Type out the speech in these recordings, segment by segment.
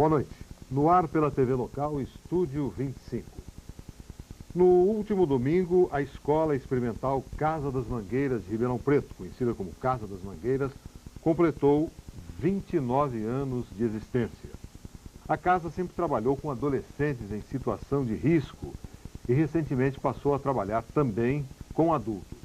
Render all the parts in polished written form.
Boa noite. No ar pela TV local, Estúdio 25. No último domingo, a Escola Experimental Casa das Mangueiras de Ribeirão Preto, conhecida como Casa das Mangueiras, completou 29 anos de existência. A casa sempre trabalhou com adolescentes em situação de risco e recentemente passou a trabalhar também com adultos.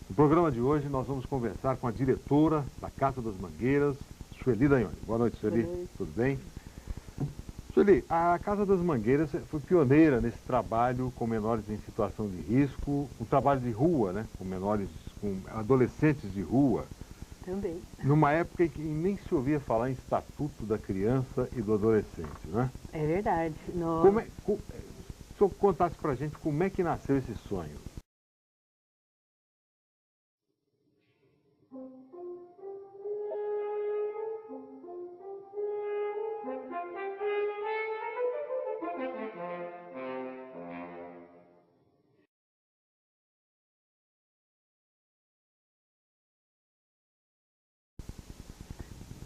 No programa de hoje, nós vamos conversar com a diretora da Casa das Mangueiras, Sueli Daione. Boa noite, Sueli. Boa noite. Tudo bem? Sueli, a Casa das Mangueiras foi pioneira nesse trabalho com menores em situação de risco, um trabalho de rua, né? Com menores, com adolescentes de rua. Também. Numa época em que nem se ouvia falar em Estatuto da Criança e do Adolescente, né? É verdade. Se o senhor contasse pra gente como é que nasceu esse sonho.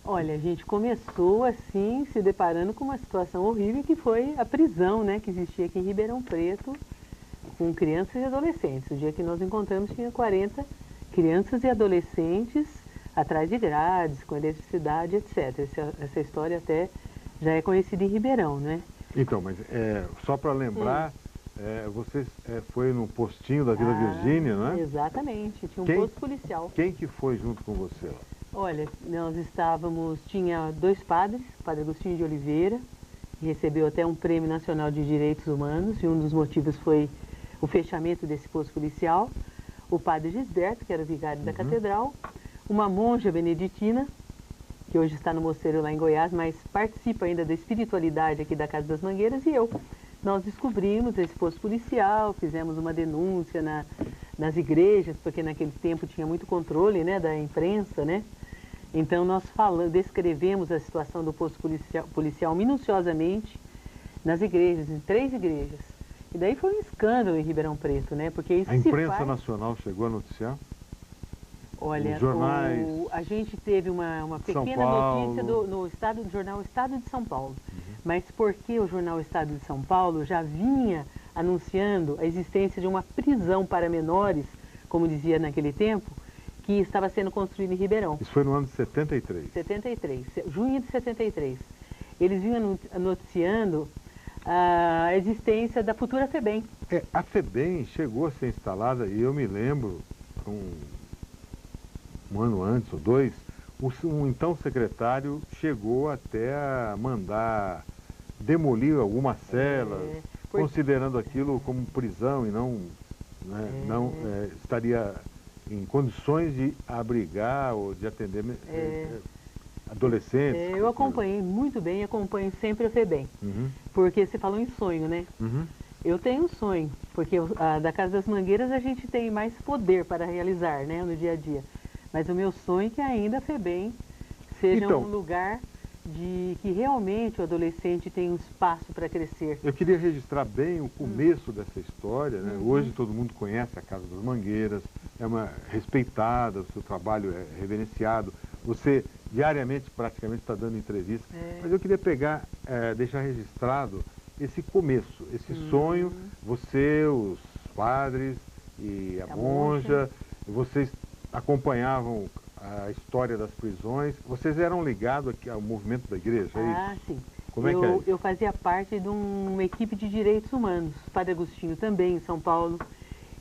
Olha, a gente começou assim, se deparando com uma situação horrível que foi a prisão, né, que existia aqui em Ribeirão Preto, com crianças e adolescentes. O dia que nós encontramos tinha 40 crianças e adolescentes atrás de grades, com eletricidade, etc. Essa história até já é conhecida em Ribeirão, né? Então, mas só para lembrar, você foi no postinho da Vila Virgínia, não é? Exatamente, tinha um posto policial. Quem que foi junto com você lá? Olha, nós tinha dois padres, o padre Agostinho de Oliveira, que recebeu até um Prêmio Nacional de Direitos Humanos, e um dos motivos foi o fechamento desse posto policial, o padre Gisberto, que era o vigário da catedral, uma monja beneditina, que hoje está no mosteiro lá em Goiás, mas participa ainda da espiritualidade aqui da Casa das Mangueiras, e eu. Nós descobrimos esse posto policial, fizemos uma denúncia nas igrejas, porque naquele tempo tinha muito controle, né, da imprensa, né? Então nós descrevemos a situação do posto policial minuciosamente nas igrejas, em 3 igrejas. E daí foi um escândalo em Ribeirão Preto, né? Porque isso a imprensa nacional chegou a noticiar? Olha, os jornais, a gente teve uma pequena notícia no jornal Estado de São Paulo. Mas porque o jornal Estado de São Paulo já vinha anunciando a existência de uma prisão para menores, como dizia naquele tempo, que estava sendo construída em Ribeirão. Isso foi no ano de 73? 73, junho de 73. Eles vinham noticiando a existência da futura FEBEM. A FEBEM chegou a ser instalada, e eu me lembro, um ano antes ou 2, um então secretário chegou até a mandar demolir algumas celas, considerando aquilo como prisão e não estaria em condições de abrigar ou de atender adolescentes. Eu acompanhei muito bem, acompanho sempre a FEBEM, porque você falou em sonho, né? Eu tenho um sonho, porque da Casa das Mangueiras a gente tem mais poder para realizar, né, no dia a dia. Mas o meu sonho é que ainda a FEBEM seja um lugar que realmente o adolescente tem um espaço para crescer. Eu queria registrar bem o começo dessa história, né? Hoje todo mundo conhece a Casa das Mangueiras, é respeitada, o seu trabalho é reverenciado. Você diariamente praticamente está dando entrevista. Mas eu queria deixar registrado esse começo, esse sonho, você, os padres e a monja, vocês acompanhavam a história das prisões. Vocês eram ligados aqui ao movimento da igreja, é isso? Sim. Como é que é isso? Eu fazia parte de uma equipe de direitos humanos, Padre Agostinho também, em São Paulo.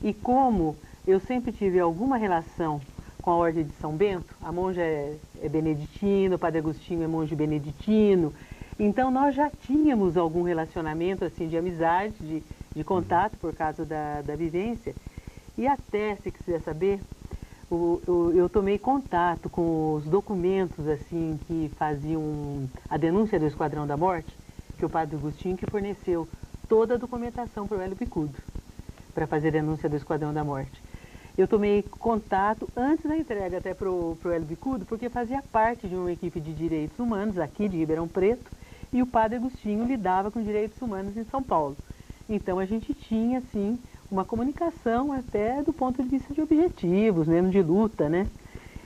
E como eu sempre tive alguma relação com a Ordem de São Bento, a monja é beneditina, o Padre Agostinho é monge beneditino, então nós já tínhamos algum relacionamento assim de amizade, de contato por causa da vivência. E até, se quiser saber, eu tomei contato com os documentos assim que faziam a denúncia do Esquadrão da Morte, que o Padre Agostinho que forneceu toda a documentação para o Hélio Bicudo, para fazer a denúncia do Esquadrão da Morte. Eu tomei contato antes da entrega até para o Hélio Bicudo, porque fazia parte de uma equipe de direitos humanos aqui de Ribeirão Preto, e o Padre Agostinho lidava com direitos humanos em São Paulo. Então a gente tinha, assim, uma comunicação até do ponto de vista de objetivos, mesmo de luta, né?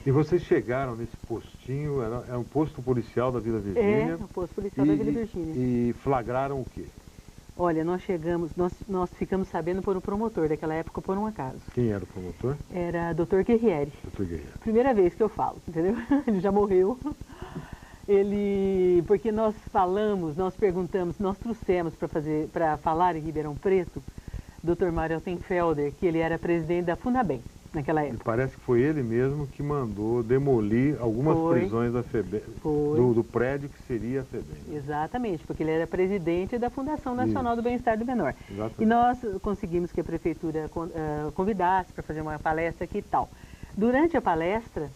E vocês chegaram nesse postinho, era um posto policial da Vila Virgínia? É, o posto policial da Vila Virgínia. E flagraram o quê? Olha, nós chegamos, nós ficamos sabendo por um promotor, daquela época por um acaso. Quem era o promotor? Era Dr. Guerrieri. Dr. Guerrieri. Primeira vez que eu falo, entendeu? Ele já morreu. Porque nós falamos, nós perguntamos, nós trouxemos para falar em Ribeirão Preto, Dr. Mário Altenfelder, que ele era presidente da Funabem naquela época. E parece que foi ele mesmo que mandou demolir algumas prisões da FEBEM, do prédio que seria a FEBEM. Exatamente, porque ele era presidente da Fundação Nacional do Bem-Estar do Menor. Exatamente. E nós conseguimos que a prefeitura convidasse para fazer uma palestra aqui e tal. Durante a palestra,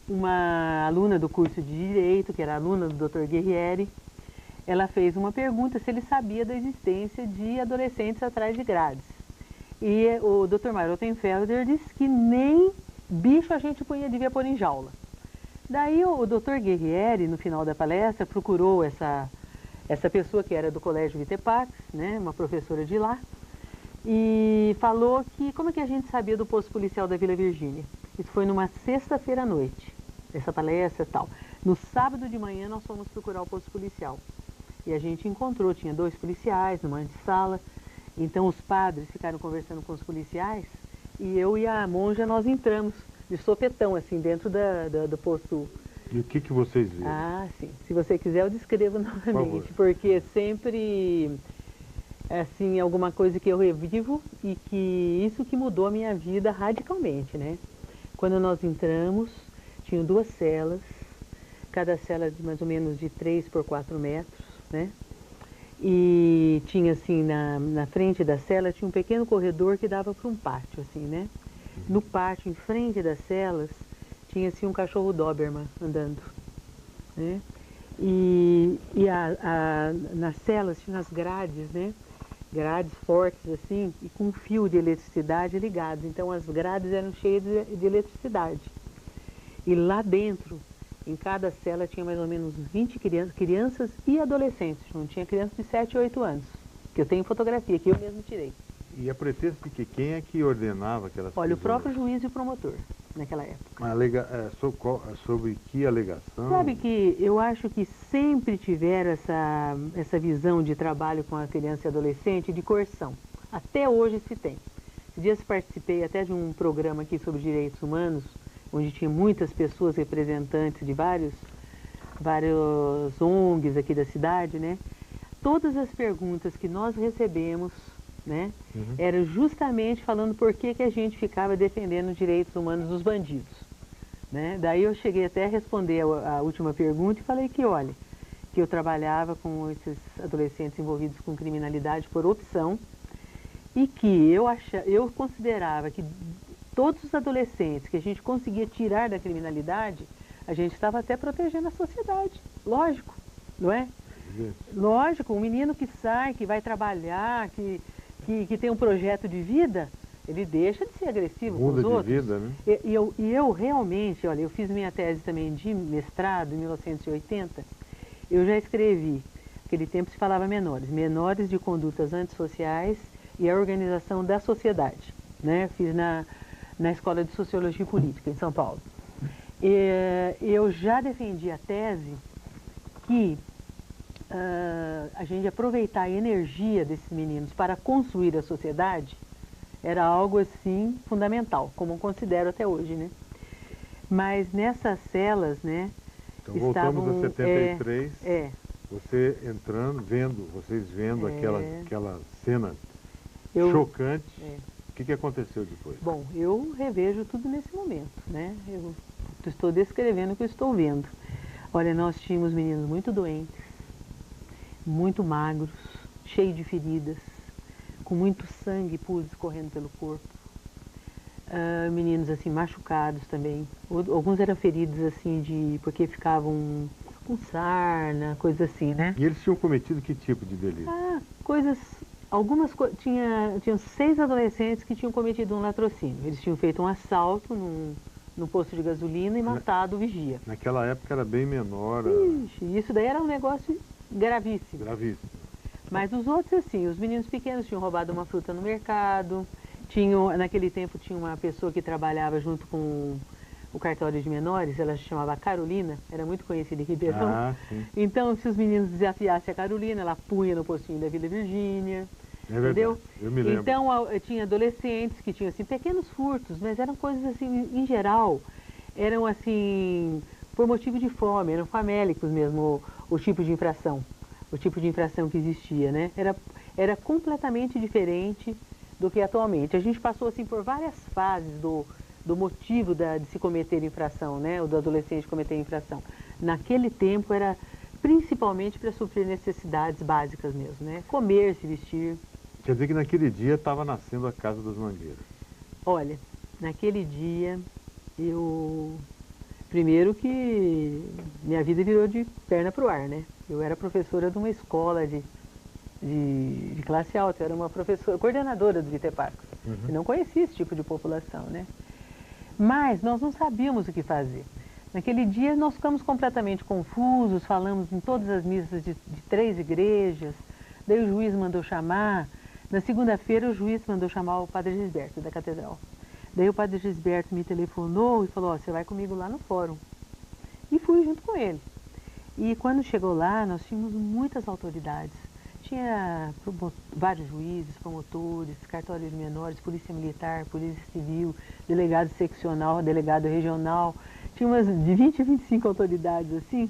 uma aluna do curso de Direito, que era aluna do Dr. Guerrieri, ela fez uma pergunta se ele sabia da existência de adolescentes atrás de grades. E o Dr. Mário Altenfelder disse que nem bicho a gente devia pôr em jaula. Daí o Dr. Guerrieri, no final da palestra, procurou essa pessoa que era do Colégio Vitepax, né, uma professora de lá, e falou que como é que a gente sabia do posto policial da Vila Virgínia. Isso foi numa sexta-feira à noite, essa palestra e tal. No sábado de manhã nós fomos procurar o posto policial. E a gente encontrou, tinha 2 policiais numa antessala. Então os padres ficaram conversando com os policiais e eu e a monja nós entramos de sopetão, assim, dentro do posto. E o que vocês viram? Ah, sim. Se você quiser eu descrevo novamente, porque sempre, assim, alguma coisa que eu revivo e que isso que mudou a minha vida radicalmente, né? Quando nós entramos, tinham 2 celas, cada cela de mais ou menos de 3 por 4 metros, né? E tinha assim, na frente da cela, tinha um pequeno corredor que dava para um pátio, assim, né? No pátio, em frente das celas, tinha assim um cachorro Doberman andando, né? E nas celas tinha as grades, né? Grades fortes, assim, e com um fio de eletricidade ligado. Então as grades eram cheias de eletricidade. E lá dentro, em cada cela tinha mais ou menos 20 crianças e adolescentes. Não tinha crianças de 7 ou 8 anos, que eu tenho fotografia, que eu mesmo tirei. E a pretexto de que quem é que ordenava aquelas prisões? Olha, o próprio juiz e o promotor, naquela época. Sobre que alegação? Sabe que eu acho que sempre tiveram essa visão de trabalho com a criança e adolescente de coerção. Até hoje se tem. Esses dias participei até de um programa aqui sobre direitos humanos, onde tinha muitas pessoas representantes de vários ONGs aqui da cidade, né? Todas as perguntas que nós recebemos, né, eram justamente falando por que a gente ficava defendendo os direitos humanos dos bandidos, né? Daí eu cheguei até a responder a última pergunta e falei que, olha, que eu trabalhava com esses adolescentes envolvidos com criminalidade por opção e que eu considerava que todos os adolescentes que a gente conseguia tirar da criminalidade, a gente estava até protegendo a sociedade. Lógico, não é? Lógico, um menino que sai, que vai trabalhar, que tem um projeto de vida, ele deixa de ser agressivo com os outros. Muda de vida, né? E eu realmente, olha, eu fiz minha tese também de mestrado em 1980, eu já escrevi, naquele tempo se falava menores de condutas antissociais e a organização da sociedade, né? Fiz na Escola de Sociologia e Política, em São Paulo. Eu já defendi a tese que a gente aproveitar a energia desses meninos para construir a sociedade era algo, assim, fundamental, como eu considero até hoje, né? Mas nessas celas, né, então, voltamos a 73, você entrando, vocês vendo aquela cena chocante. O que aconteceu depois? Bom, eu revejo tudo nesse momento, né? Eu estou descrevendo o que eu estou vendo. Olha, nós tínhamos meninos muito doentes, muito magros, cheios de feridas, com muito sangue puro escorrendo pelo corpo. Meninos assim machucados também. Alguns eram feridos assim porque ficavam com sarna, coisa assim, né? E eles tinham cometido que tipo de delito? Tinham 6 adolescentes que tinham cometido um latrocínio. Eles tinham feito um assalto num posto de gasolina e matado o vigia. Naquela época era bem menor. Ixi, isso daí era um negócio gravíssimo. Gravíssimo. Mas os outros, assim, os meninos pequenos tinham roubado uma fruta no mercado, naquele tempo tinha uma pessoa que trabalhava junto com o cartório de menores, ela se chamava Carolina, era muito conhecida em Ribeirão. Ah, sim. Então, se os meninos desafiassem a Carolina, ela punha no postinho da Vila Virgínia. É verdade, Entendeu? eu me lembro. Então, tinha adolescentes que tinham assim, pequenos furtos, mas eram coisas assim, em geral, eram assim, por motivo de fome, eram famélicos mesmo, o tipo de infração. O tipo de infração que existia, né? Era completamente diferente do que atualmente. A gente passou assim por várias fases do motivo de se cometer infração, né? O do adolescente cometer infração. Naquele tempo era principalmente para suprir necessidades básicas mesmo, né? Comer, se vestir. Quer dizer que naquele dia estava nascendo a Casa das Mangueiras. Olha, naquele dia primeiro que minha vida virou de perna para o ar, né? Eu era professora de uma escola de classe alta, eu era uma professora, coordenadora do Viter Parques. Eu não conhecia esse tipo de população, né? Mas nós não sabíamos o que fazer. Naquele dia nós ficamos completamente confusos, falamos em todas as missas de 3 igrejas, daí o juiz mandou chamar. Na segunda-feira o juiz mandou chamar o padre Gisberto da catedral. Daí o padre Gisberto me telefonou e falou, ó, você vai comigo lá no fórum. E fui junto com ele. E quando chegou lá, nós tínhamos muitas autoridades. Tinha vários juízes, promotores, cartório de menores, polícia militar, polícia civil, delegado seccional, delegado regional. Tinha umas de 20 a 25 autoridades assim.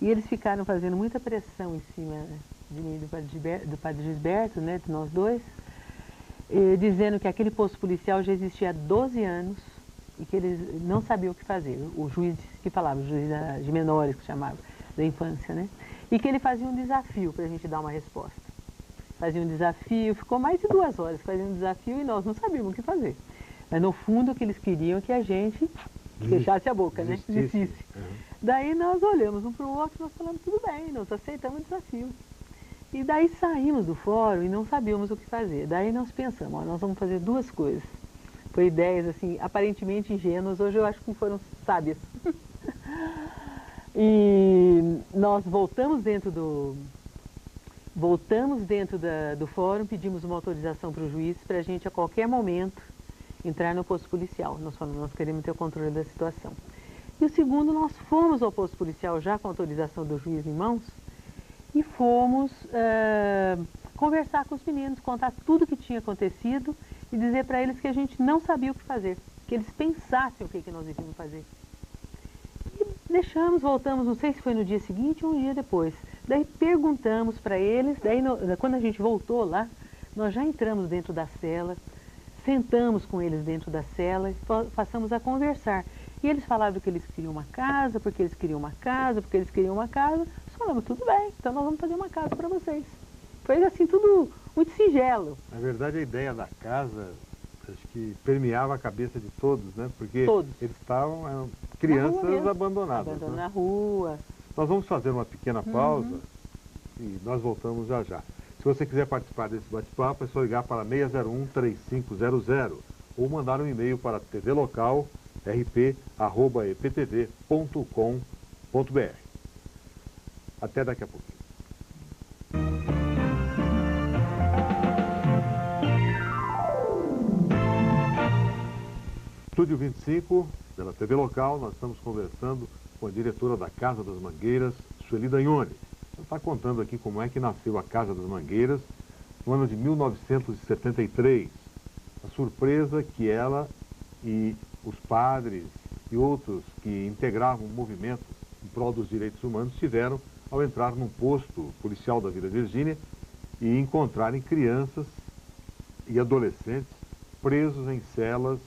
E eles ficaram fazendo muita pressão em cima de mim, do padre Gisberto, né, de nós dois, dizendo que aquele posto policial já existia há 12 anos e que eles não sabiam o que fazer. O juiz que falava, o juiz de menores que chamava, da infância, né? E que ele fazia um desafio para a gente dar uma resposta. Fazia um desafio, ficou mais de 2 horas fazendo um desafio e nós não sabíamos o que fazer. Mas no fundo o que eles queriam é que a gente fechasse a boca, né? Desistisse. Daí nós olhamos um para o outro e nós falamos, tudo bem, nós aceitamos o desafio. E daí saímos do fórum e não sabíamos o que fazer. Daí nós pensamos, ó, nós vamos fazer 2 coisas. Foi ideias assim, aparentemente ingênuas, hoje eu acho que foram sábias. E nós voltamos dentro do fórum, pedimos uma autorização para o juiz para a gente a qualquer momento entrar no posto policial. Nós falamos, nós queremos ter o controle da situação. E o segundo, nós fomos ao posto policial já com a autorização do juiz em mãos e fomos conversar com os meninos, contar tudo o que tinha acontecido e dizer para eles que a gente não sabia o que fazer, que eles pensassem o que nós devíamos fazer. E deixamos, voltamos, não sei se foi no dia seguinte ou um dia depois. Daí perguntamos para eles, daí quando a gente voltou lá, nós já entramos dentro da cela, sentamos com eles dentro da cela e passamos a conversar. E eles falavam que eles queriam uma casa, porque eles queriam uma casa, porque eles queriam uma casa. Nós falamos, tudo bem, então nós vamos fazer uma casa para vocês. Foi assim, tudo muito singelo. Na verdade, a ideia da casa, acho que permeava a cabeça de todos, né? Porque todos. Eles eram crianças abandonadas. Abandonadas, né? na rua. Nós vamos fazer uma pequena pausa e nós voltamos já já. Se você quiser participar desse bate-papo, é só ligar para 601-3500 ou mandar um e-mail para tvlocal.rp@eptv.com.br. Até daqui a pouquinho. Estúdio 25, pela TV Local, nós estamos conversando com a diretora da Casa das Mangueiras, Sueli Dagnoni. Ela está contando aqui como é que nasceu a Casa das Mangueiras no ano de 1973. A surpresa que ela e os padres e outros que integravam movimentos em prol dos direitos humanos tiveram ao entrar num posto policial da Vila Virgínia e encontrarem crianças e adolescentes presos em celas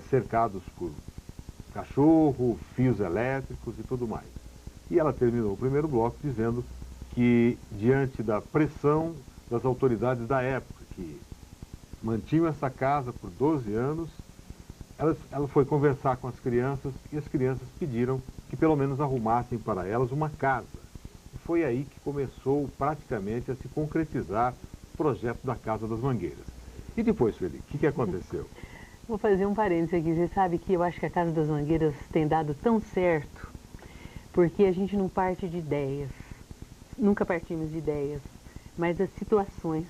cercados por cachorro, fios elétricos e tudo mais. E ela terminou o primeiro bloco dizendo que, diante da pressão das autoridades da época, que mantinham essa casa por 12 anos, ela foi conversar com as crianças e as crianças pediram que pelo menos arrumassem para elas uma casa. E foi aí que começou praticamente a se concretizar o projeto da Casa das Mangueiras. E depois, Felipe, o que aconteceu? Vou fazer um parênteses aqui. Você sabe que eu acho que a Casa das Mangueiras tem dado tão certo porque a gente não parte de ideias. Nunca partimos de ideias, mas das situações,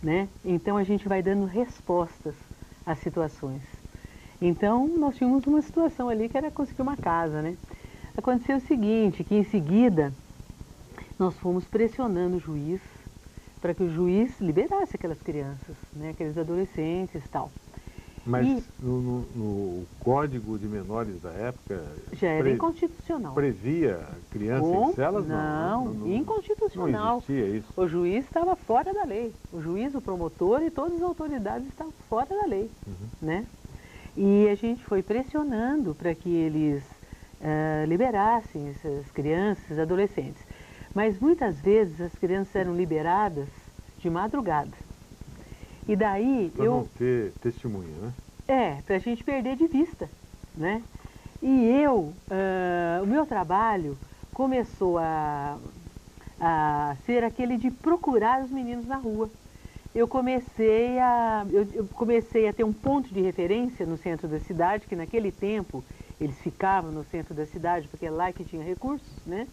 né? Então a gente vai dando respostas às situações. Então, nós tínhamos uma situação ali que era conseguir uma casa, né? Aconteceu o seguinte, que em seguida nós fomos pressionando o juiz para que o juiz liberasse aquelas crianças, né? Aqueles adolescentes e tal. Mas no Código de Menores da época... Já era inconstitucional. Previa criança em celas? Não, inconstitucional. Não existia isso. O juiz estava fora da lei. O juiz, o promotor e todas as autoridades estavam fora da lei, né? E a gente foi pressionando para que eles liberassem essas crianças, esses adolescentes. Mas muitas vezes as crianças eram liberadas de madrugada. E daí para não ter testemunha, né? Para a gente perder de vista, né? E o meu trabalho começou a ser aquele de procurar os meninos na rua. Eu comecei a ter um ponto de referência no centro da cidade, que naquele tempo eles ficavam no centro da cidade, porque é lá que tinha recursos, né?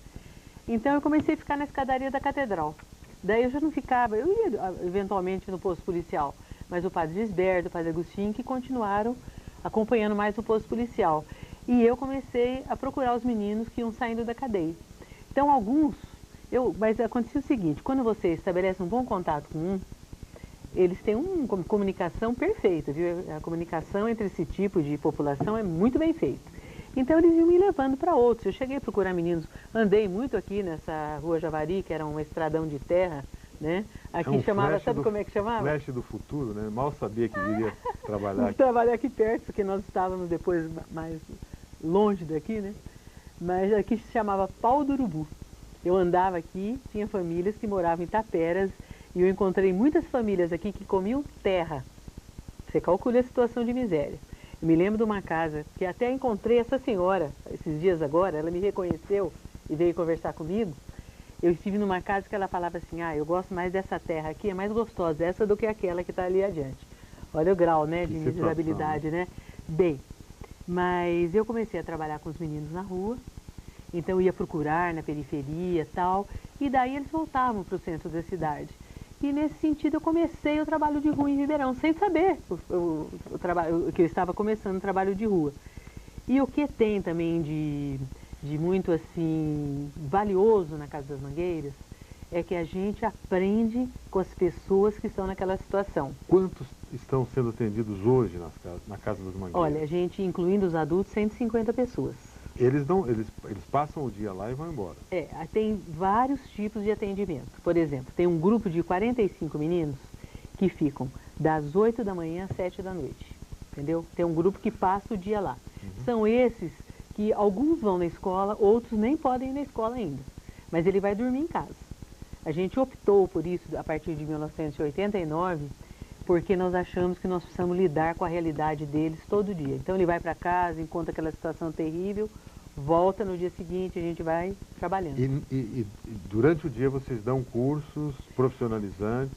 Então eu comecei a ficar na escadaria da catedral. Daí eu já não ficava, eu ia eventualmente no posto policial, mas o padre Gisberto, o padre Agostinho, que continuaram acompanhando mais o posto policial. E eu comecei a procurar os meninos que iam saindo da cadeia. Então mas acontecia o seguinte, quando você estabelece um bom contato com eles têm uma comunicação perfeita, viu? A comunicação entre esse tipo de população é muito bem feita. Então eles iam me levando para outros. Eu cheguei a procurar meninos, andei muito aqui nessa rua Javari, que era um estradão de terra, né? Aqui chamava, sabe como é que chamava? Flash do futuro, né? Mal sabia que iria trabalhar aqui. Trabalhar aqui perto, porque nós estávamos depois mais longe daqui, né? Mas aqui se chamava Pau do Urubu. Eu andava aqui, tinha famílias que moravam em Taperas, e eu encontrei muitas famílias aqui que comiam terra. Você calcula a situação de miséria. Eu me lembro de uma casa que até encontrei essa senhora, esses dias agora, ela me reconheceu e veio conversar comigo. Eu estive numa casa que ela falava assim, eu gosto mais dessa terra aqui, é mais gostosa essa do que aquela que está ali adiante. Olha o grau, né, de miserabilidade, né? Bem, mas eu comecei a trabalhar com os meninos na rua, então eu ia procurar na periferia e tal, e daí eles voltavam para o centro da cidade. E nesse sentido eu comecei o trabalho de rua em Ribeirão, sem saber que eu estava começando o trabalho de rua. E o que tem também de muito assim valioso na Casa das Mangueiras é que a gente aprende com as pessoas que estão naquela situação. Quantos estão sendo atendidos hoje na Casa das Mangueiras? Olha, a gente, incluindo os adultos, 150 pessoas. Eles passam o dia lá e vão embora. Tem vários tipos de atendimento. Por exemplo, tem um grupo de 45 meninos que ficam das 8 da manhã às 7 da noite. Entendeu? Tem um grupo que passa o dia lá. São esses que alguns vão na escola, outros nem podem ir na escola ainda. Mas ele vai dormir em casa. A gente optou por isso a partir de 1989, porque nós achamos que nós precisamos lidar com a realidade deles todo dia. Então ele vai para casa, encontra aquela situação terrível, volta no dia seguinte, a gente vai trabalhando. E durante o dia vocês dão cursos profissionalizantes?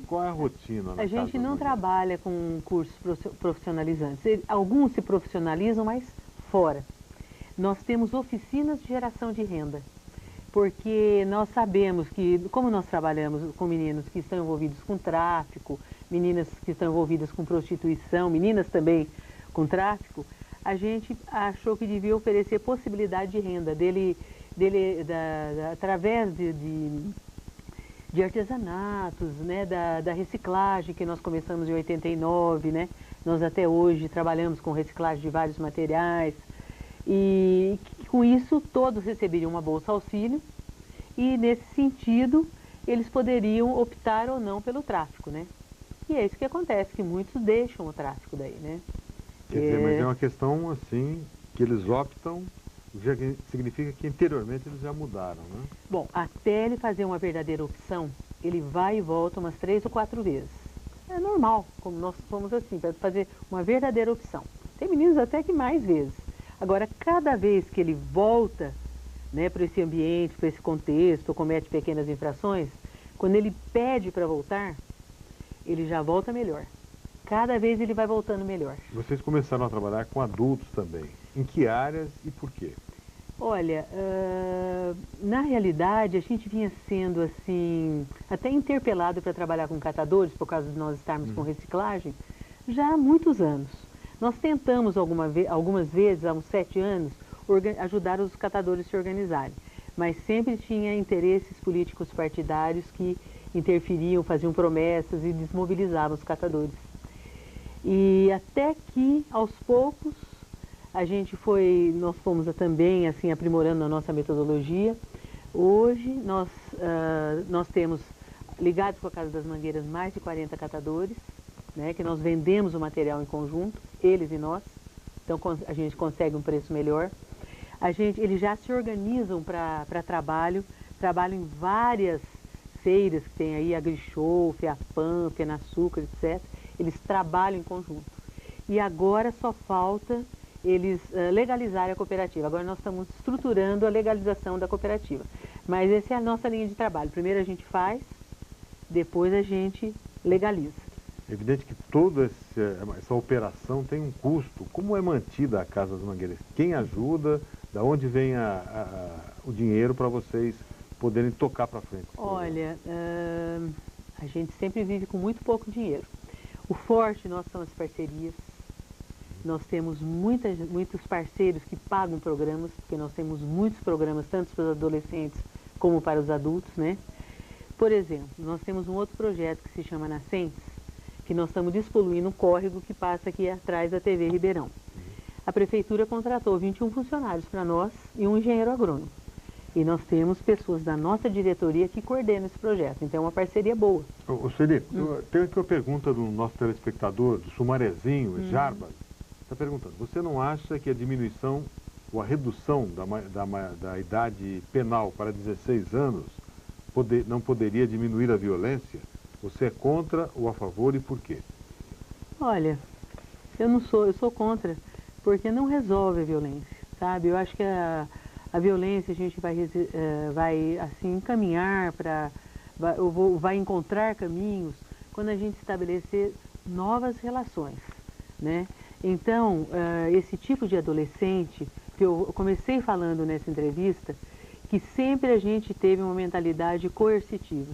Qual é a rotina? A gente não trabalha com cursos profissionalizantes. Alguns se profissionalizam, mas fora. Nós temos oficinas de geração de renda, porque nós sabemos que, como nós trabalhamos com meninos que estão envolvidos com tráfico, meninas que estão envolvidas com prostituição, meninas também com tráfico, a gente achou que devia oferecer possibilidade de renda através de artesanatos, né, da reciclagem que nós começamos em 89, né? Nós até hoje trabalhamos com reciclagem de vários materiais e com isso todos receberiam uma bolsa auxílio e nesse sentido eles poderiam optar ou não pelo tráfico, né? E é isso que acontece, que muitos deixam o tráfico daí, né? Quer dizer, mas é uma questão assim, que eles optam, já significa que anteriormente eles já mudaram, né? Bom, até ele fazer uma verdadeira opção, ele vai e volta umas 3 ou 4 vezes. É normal, como nós somos assim, para fazer uma verdadeira opção. Tem meninos até que mais vezes. Agora, cada vez que ele volta, né, para esse ambiente, para esse contexto, ou comete pequenas infrações, quando ele pede para voltar, ele já volta melhor. Cada vez ele vai voltando melhor. Vocês começaram a trabalhar com adultos também. Em que áreas e por quê? Olha, na realidade a gente vinha sendo assim, até interpelado para trabalhar com catadores, por causa de nós estarmos com reciclagem, já há muitos anos. Nós tentamos algumas vezes, há uns 7 anos, ajudar os catadores a se organizarem, mas sempre tinha interesses políticos partidários que interferiam, faziam promessas e desmobilizavam os catadores. E até que, aos poucos, nós fomos também assim, aprimorando a nossa metodologia. Hoje nós temos, ligados com a Casa das Mangueiras, mais de 40 catadores, né, que nós vendemos o material em conjunto, eles e nós, então a gente consegue um preço melhor. Eles já se organizam para trabalham em várias feiras que tem aí, Agrishow, Feapan, Fenaçúcar, etc. Eles trabalham em conjunto. E agora só falta eles legalizarem a cooperativa. Agora nós estamos estruturando a legalização da cooperativa. Mas essa é a nossa linha de trabalho. Primeiro a gente faz, depois a gente legaliza. É evidente que toda essa operação tem um custo. Como é mantida a Casa das Mangueiras? Quem ajuda? Da onde vem o dinheiro para vocês poderem tocar para frente? Olha, a gente sempre vive com muito pouco dinheiro. O forte nosso são as parcerias. Nós temos muitos parceiros que pagam programas, porque nós temos muitos programas, tanto para os adolescentes como para os adultos, né? Por exemplo, nós temos um outro projeto que se chama Nascentes, que nós estamos despoluindo um córrego que passa aqui atrás da TV Ribeirão. A prefeitura contratou 21 funcionários para nós e um engenheiro agrônomo. E nós temos pessoas da nossa diretoria que coordenam esse projeto. Então é uma parceria boa. Ô Felipe, tem aqui uma pergunta do nosso telespectador, do Sumarezinho, Jarbas. Está perguntando, você não acha que a diminuição ou a redução da idade penal para 16 anos não poderia diminuir a violência? Você é contra ou a favor e por quê? Olha, eu sou contra, porque não resolve a violência, sabe? Eu acho que a violência a gente vai assim, encaminhar vai encontrar caminhos quando a gente estabelecer novas relações, né? Então, esse tipo de adolescente, que eu comecei falando nessa entrevista, que sempre a gente teve uma mentalidade coercitiva,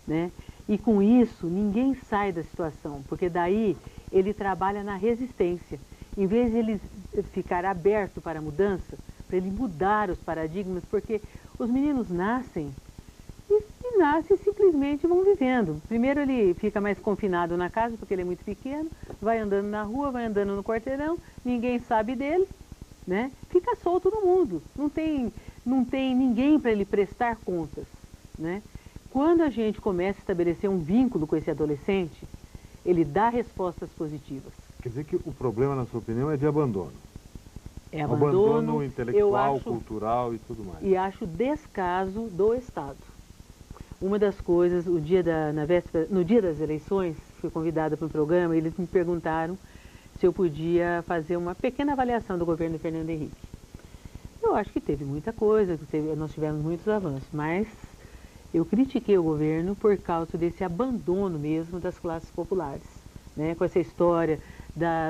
né? E com isso, ninguém sai da situação, porque daí ele trabalha na resistência. Em vez de ele ficar aberto para a mudança, para ele mudar os paradigmas, porque os meninos nascem e simplesmente vão vivendo. Primeiro ele fica mais confinado na casa, porque ele é muito pequeno, vai andando na rua, vai andando no quarteirão, ninguém sabe dele, né? Fica solto no mundo, não tem ninguém para ele prestar contas, né? Quando a gente começa a estabelecer um vínculo com esse adolescente, ele dá respostas positivas. Quer dizer que o problema, na sua opinião, é de abandono? É abandono intelectual, cultural e tudo mais. E acho descaso do Estado. Uma das coisas, no dia das eleições, fui convidada para um programa, e eles me perguntaram se eu podia fazer uma pequena avaliação do governo de Fernando Henrique. Eu acho que teve muita coisa, nós tivemos muitos avanços, mas eu critiquei o governo por causa desse abandono mesmo das classes populares, né? Com essa história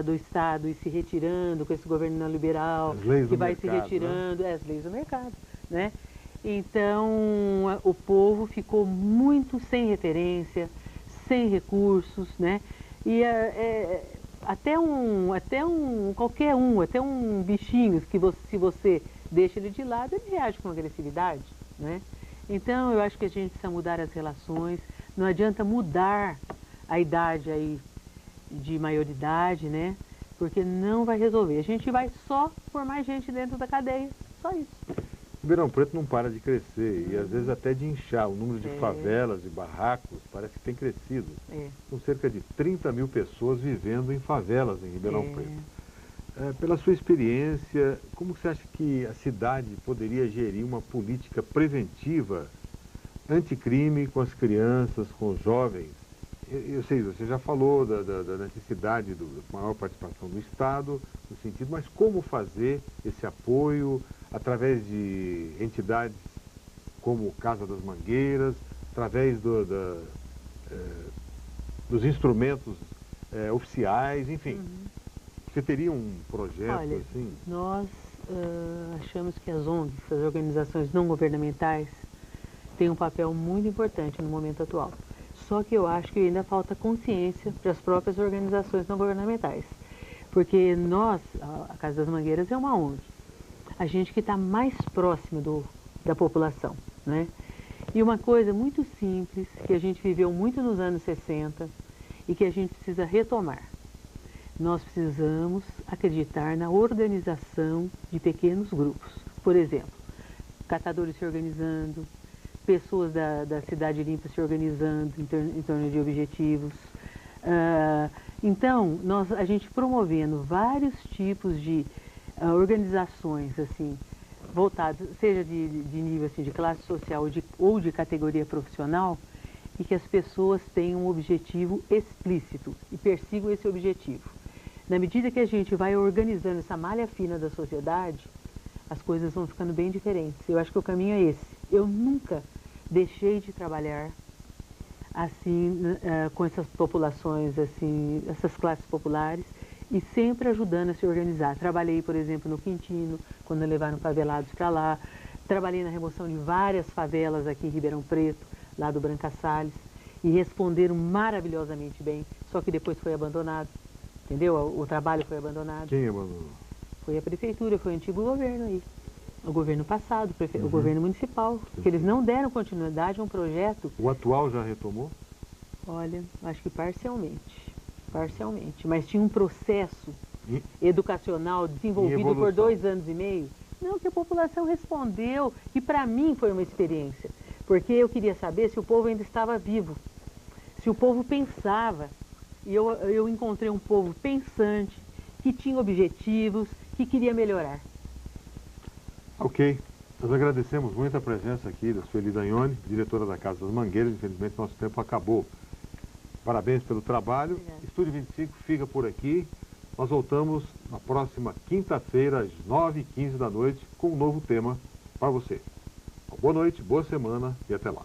do Estado e se retirando, com esse governo neoliberal que vai se retirando, né? As leis do mercado, né? Então, o povo ficou muito sem referência, sem recursos, né? E até um bichinho que se você deixa ele de lado, ele reage com agressividade, né? Então, eu acho que a gente precisa mudar as relações, não adianta mudar a idade aí de maioridade, né? Porque não vai resolver. A gente vai só pôr mais gente dentro da cadeia, só isso. Ribeirão Preto não para de crescer e às vezes até de inchar. O número de favelas e barracos parece que tem crescido. São cerca de 30 mil pessoas vivendo em favelas em Ribeirão Preto. Pela sua experiência, como você acha que a cidade poderia gerir uma política preventiva anticrime com as crianças, com os jovens? Eu sei, você já falou da necessidade de maior participação do Estado, no sentido, mas como fazer esse apoio através de entidades como Casa das Mangueiras, através dos instrumentos oficiais, enfim. Você teria um projeto? Olha, assim? Nós achamos que as ONGs, as organizações não governamentais, têm um papel muito importante no momento atual. Só que eu acho que ainda falta consciência para as próprias organizações não governamentais. Porque nós, a Casa das Mangueiras é uma ONG, a gente que está mais próximo da população, né? E uma coisa muito simples, que a gente viveu muito nos anos 60 e que a gente precisa retomar. Nós precisamos acreditar na organização de pequenos grupos. Por exemplo, catadores se organizando, pessoas da Cidade Limpa se organizando em torno de objetivos. Então, a gente promovendo vários tipos de organizações, assim, voltadas, seja de nível assim, de classe social ou de categoria profissional, e que as pessoas tenham um objetivo explícito e persigam esse objetivo. Na medida que a gente vai organizando essa malha fina da sociedade, as coisas vão ficando bem diferentes. Eu acho que o caminho é esse. Eu nunca deixei de trabalhar assim, com essas populações, assim, essas classes populares, e sempre ajudando a se organizar. Trabalhei, por exemplo, no Quintino, quando levaram favelados para lá. Trabalhei na remoção de várias favelas aqui em Ribeirão Preto, lá do Branca Salles, e responderam maravilhosamente bem, só que depois foi abandonado. Entendeu? O trabalho foi abandonado. Quem abandonou? Foi a prefeitura, foi o antigo governo aí. O governo passado, o governo municipal, que eles não deram continuidade a um projeto. O atual já retomou? Olha, acho que parcialmente, mas tinha um processo educacional desenvolvido por 2 anos e meio. Não, que a população respondeu, e para mim foi uma experiência, porque eu queria saber se o povo ainda estava vivo, se o povo pensava. E eu encontrei um povo pensante, que tinha objetivos, que queria melhorar. Ok. Nós agradecemos muito a presença aqui da Sueli Dagnoni, diretora da Casa das Mangueiras. Infelizmente, nosso tempo acabou. Parabéns pelo trabalho. Obrigada. Estúdio 25 fica por aqui. Nós voltamos na próxima quinta-feira, às 9h15 da noite, com um novo tema para você. Boa noite, boa semana e até lá.